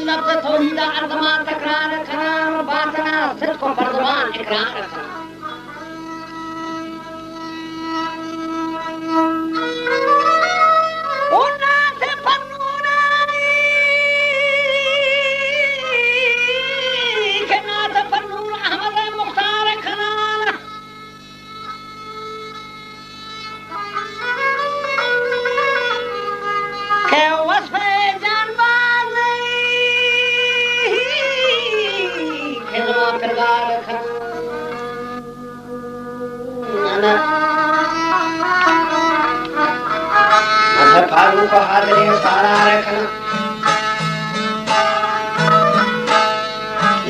लफ्ज़ तौहीद अर्ज़मान तकरार करार बातना सिद्क़ फर्ज़वान इकरार करार फारूक हाज़िर सारा रखना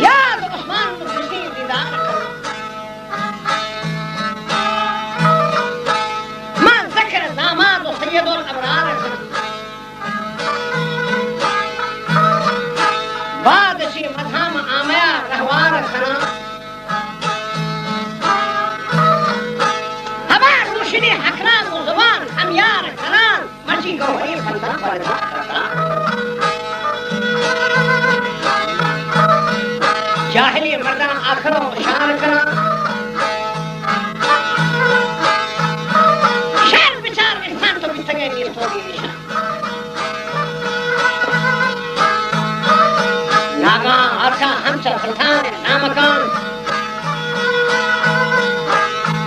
याद उस्मान मुफ़्ती दीदार man ذكر दामाद सैयदुल अबरार बादशी मधाम आमया रहवार खना हवा रुशनी हकरा मुज़वान हम यार खना मर्जी को वही फंदा पर जाहिली मर्दाना आखिरो शान करा शान विचार इंसान तो बितगे नहीं होगी निशान नागा आका हमचा सुल्तान नामकान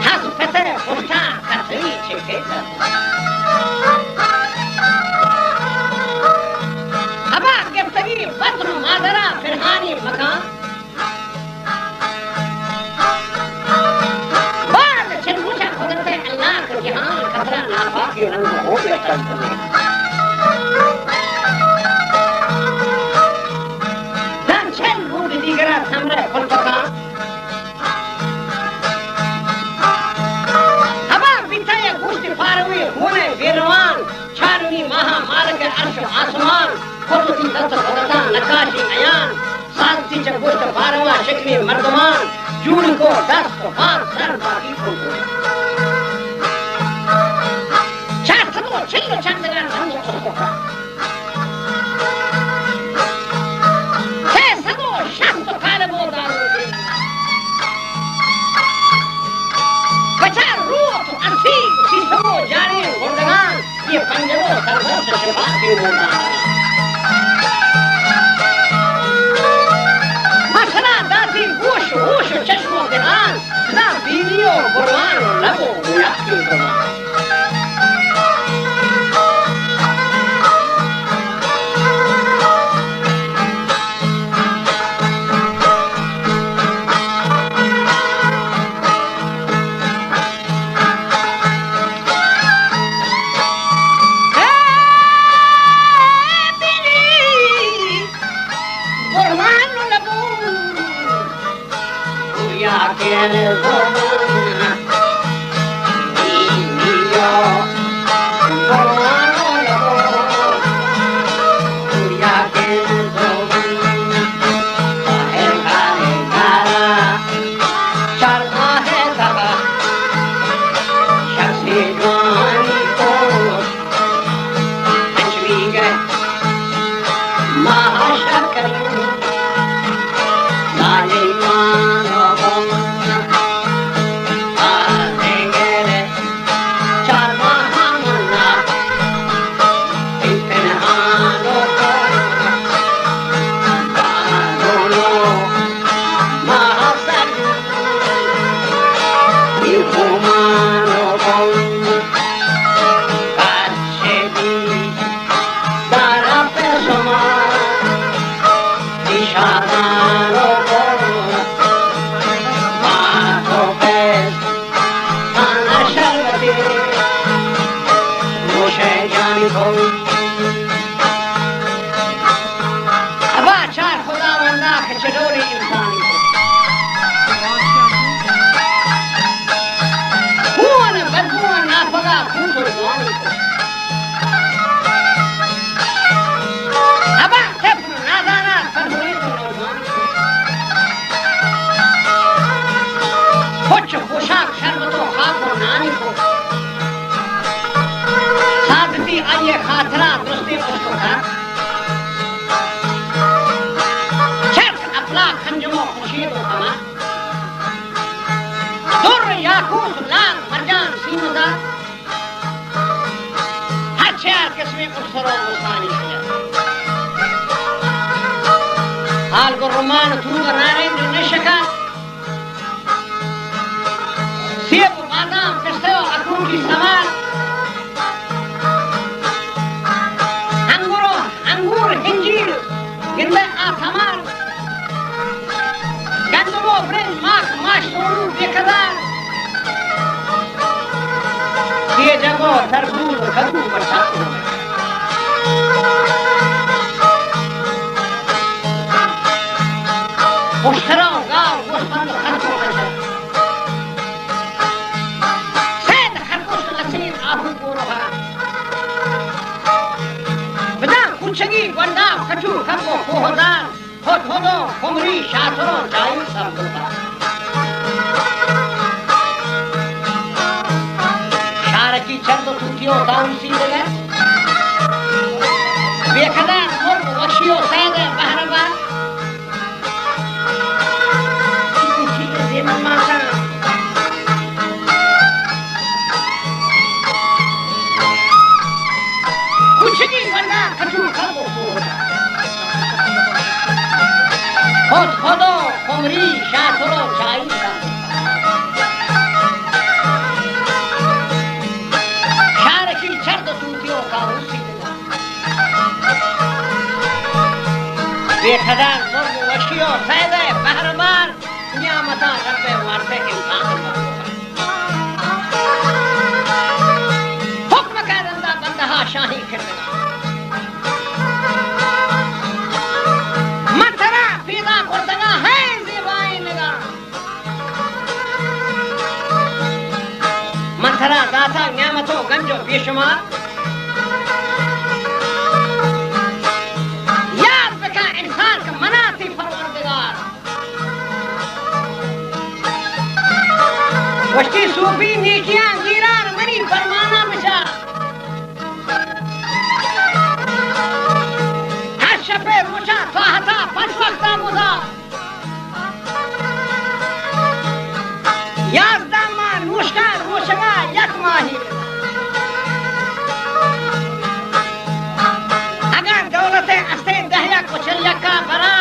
हस फते खुशा कसरी छिके अबा गिफ्तगी बद्र मादरा फिरहानी मकान बाद चिन्मुचा खुदते अल्लाह के जहान खतरा नापाकी रंग हो बेटा dan chen budi digara samre kolpaka aba bintaya gusti farwi hone virwan charmi maha malak arsh asman kotuti tat khadata nakashi ayan santi chagost farwa shakli mardaman juri ko dast har sar baki ko chatmo chillo chandra rango koka शास्त्र काले बोलदार होते बचा रूह तो अंसी शीशो जाने गुंडगान ये पंजरों server से शिफा के बोलदार मसला दाती होश होश चश्मों दिलान ना वीडियो गुरबान लबो बुया के Gurban usro musani algo romano tu narendo neshaka siempre madam festeo akruki saman angur hinjir ginda ataman gandolo bren mak mashuru bekadar ये जगह तरबूज कद्दू बरसात में मुश्तरों गाँव मुश्तरों खर्चों में सेद खर्चों से लसीर आहू गोरहा बजा कुछगी वंडा कचू खर्चों कोहदार होत होदो कुमरी शासरों जायु सरबता की चंद टूटियों दाम सी लगे बेखदार मुर्ग वशियों सैदे बहरवा चीज़ जेमन माता कुछ नहीं वरना खजूर खाओ होत होदो कुमरी शासरो चाई बेखदार मुर्ग वशियों सैदे बहरबार नियामता रब्बे वारसे इंसान हुक्म करंदा बंदहा शाही खिदमत मथरा फीदा कुर्दगा है ज़िबाई निगाह मथरा दाता नियामतों गंजो बेशुमार वस्ती सूफी नेकियां गिरार मनी फरमाना बचा हर शफे रोशा फाहता पांच वक्ता मुदा याज़दामा नूशका रोशगा यकमाही अगर दौलत अस्ते दहया को चलिया बरा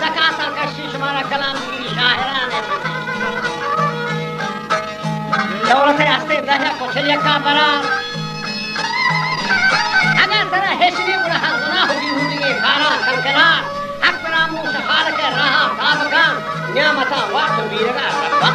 ज़काता का शिशमारा कलाम की शाहरान है दौलत अस्ते दहया को चलिया का बरा अगर तेरा हेसनी उड़ा गुनाह होगी के खारा कंकरा हक परामू सफार के रहा ताबका नियामता वाट बीरगा रब्बा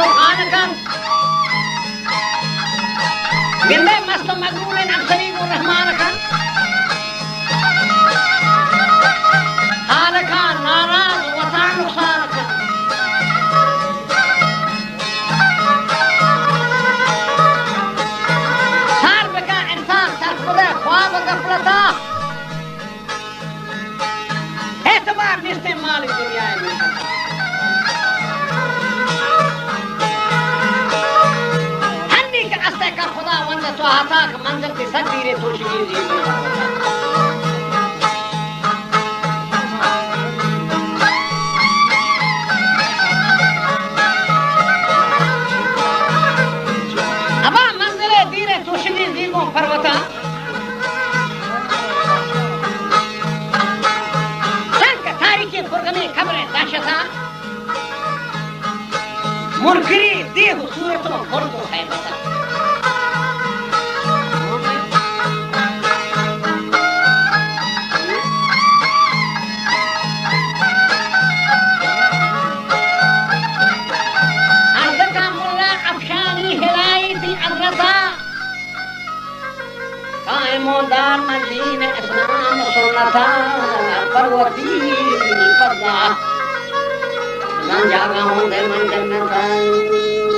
जो खान kan गिंदे मस्त मगरूर अफसरी को रहमान kan हाल खान नाराज वतान नुसार kan सार बका इंसान सरखुदा ख्वाब गफलता एतबार निस्ते माल दुनिया में का खुदा वंद तो आता कि मंजिल की सदीरे तो शकीर अबा मंजिले दीरे तो शकीर दीगो पर्वता संक तारीखी फुरगमी खबरें दाशता मुनकरी देह सूरतों फुरदो है बता मोदार मदीने इस्लाम सुन्नता परवती पद्मा जागा होंदे मन जन्नत